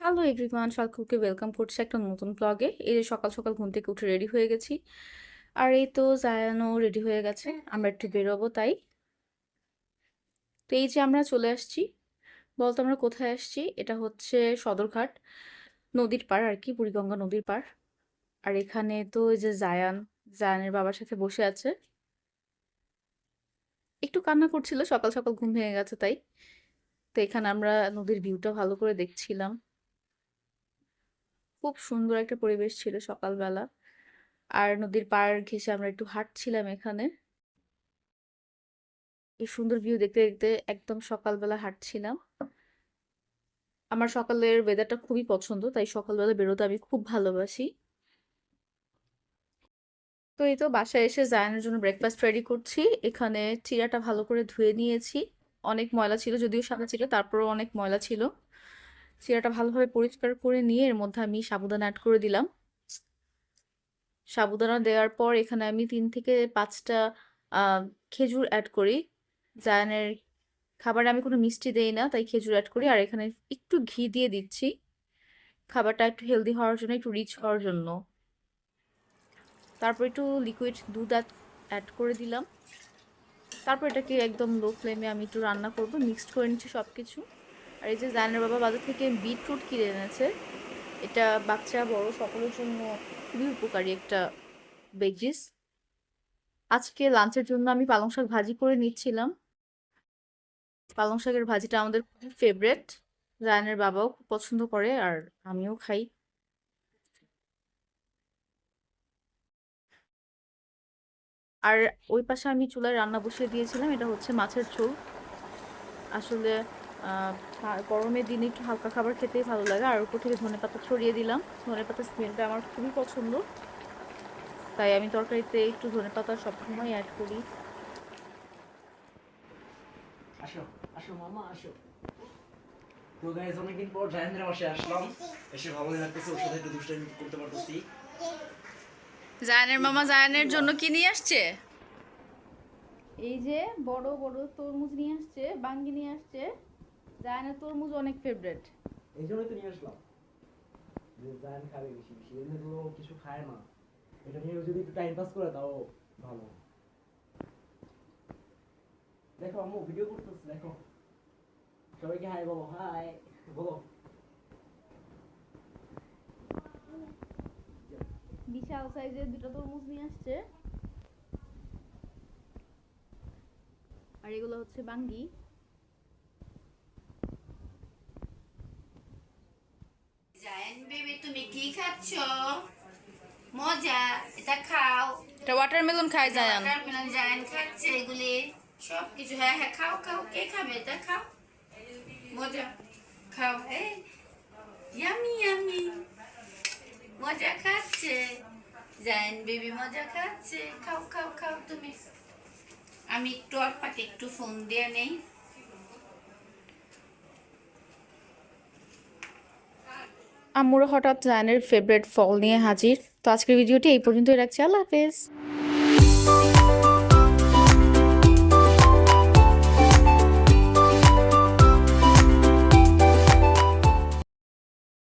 Hello everyone, সকলকে welcome করছি একটা নতুন ব্লগে। এই যে সকাল সকাল ঘুম থেকে উঠে রেডি হয়ে গেছি। আর এই তো জায়ানও রেডি হয়ে গেছে, আমরা একটু বেরোবো তাই। তো এই যে আমরা চলে আসছি। বলতো আমরা কোথায় আসছি? এটা হচ্ছে সদরঘাট, নদীর পাড় আর কি, বুড়িগঙ্গা নদীর পাড়। আর এখানে তো এই যে জায়ানের বাবার সাথে বসে আছে, একটু কান্না করছিল, সকাল সকাল ঘুম ভেঙে গেছে তাই। তো এখানে আমরা নদীর ভিউটা ভালো করে দেখছিলাম। খুব সুন্দর একটা পরিবেশ ছিল সকালবেলা। আর নদীর পাড় ঘেঁষে আমরা একটু হাঁটছিলাম এখানে। এই সুন্দর ভিউ দেখতে দেখতে একদম সকালবেলা হাঁটছিলাম। আমার সকালের ওয়েদারটা খুবই পছন্দ, তাই সকালবেলা বেরোতে আমি খুব ভালোবাসি। তো এই তো বাসায় এসে জায়ানের জন্য ব্রেকফাস্ট রেডি করছি। এখানে চিড়াটা ভালো করে ধুয়ে নিয়েছি। অনেক ময়লা ছিল, যদিও সাদা ছিল, তারপরেও অনেক ময়লা ছিল। চিড়াটা ভালোভাবে পরিষ্কার করে নিয়ে এর মধ্যে আমি সাবুদানা অ্যাড করে দিলাম। সাবুদানা দেওয়ার পর এখানে আমি 3 থেকে 5টা খেজুর অ্যাড করি। জায়ানের খাবারে আমি কোনো মিষ্টি দেই না, তাই খেজুর অ্যাড করি। আর এখানে একটু ঘি দিয়ে দিচ্ছি, খাবারটা একটু হেলদি হওয়ার জন্য, একটু রিচ হওয়ার জন্য। তারপর একটু লিকুইড দুধ অ্যাড করে দিলাম। তারপর এটাকে একদম লো ফ্লেমে আমি একটু রান্না করব, মিক্সড করে নিচ্ছি সব কিছু। আর এই যে জায়ানের বাবা বাজার থেকে বিটরুট কিনে এনেছে। এটা বাচ্চা বড় সকলের জন্য খুবই উপকারী একটা ভেজিস। আজকে লাঞ্চের জন্য আমি পালং শাক ভাজি করে নিচ্ছিলাম। পালং শাকের ভাজিটা আমাদের খুব ফেভারেট, জায়ানের বাবাও খুব পছন্দ করে আর আমিও খাই। আর ওই পাশে আমি চুলায় রান্না বসিয়ে দিয়েছিলাম, এটা হচ্ছে মাছের ঝোল। আসলে গরমের দিনে একটু হালকা খাবার খেতেই ভালো লাগে। আর উপর থেকে ধনেপাতা ছড়িয়ে দিলাম, ধনেপাতার স্মেলটা আমার খুবই পছন্দ, তাই আমি তরকারিতে একটু ধনেপাতা সবসময় অ্যাড করি। আসো আসো মামা আসো। তো গাইস অনেকদিন পর জায়ানের বাসায় আসলাম, এসে ভালোই লাগতেছে, ওর সাথে একটু দুষ্টামি করতে পারতেছি। জায়ানের মামা জায়ানের জন্য কি নিয়ে আসছে? এই যে বড় বড় তরমুজ নিয়ে আসছে, বাঙ্গি নিয়ে আসছে। জায়ানের তরমুজ অনেক ফেভারিট। এই জন্যই তো নিয়ে আসলাম, যে জায়ান খাবে বেশি বেশি, এমনি তো কিছু খায় না, এটা নিয়ে যদি একটু টাইম পাস করে তাও ভালো। দেখো আম্মু ভিডিও করতেছে, দেখো সবাইকে হাই বলো, হাই বলো। বিশাল সাইজের দুটো তরমুজ নিয়ে আসছে। আর এগুলো হচ্ছে বাঙ্গি। জায়ান বেবি তুমি কি খাচ্ছ? মজা, এটা খাও। এটা ওয়াটারমেলন খায় জায়ান। ওয়াটারমেলন জায়ান খাচ্ছে এগুলি সব কিছু। হ্যাঁ হ্যাঁ খাও খাও, কে খাবে এটা? খাও, মজা, খাও। এই ইয়ামি ইয়ামি, মজা খাচ্ছে জায়ান বেবি, মজা খাচ্ছে। খাও খাও খাও তুমি। আমি একটু আপাকে একটু ফোন দিয়ে নেই। আম্মুরা হঠাৎ জায়ানের ফেভারিট ফল নিয়ে হাজির। তো আজকের ভিডিওটি এই পর্যন্তই রাখছি, আল্লাহ হাফেজ।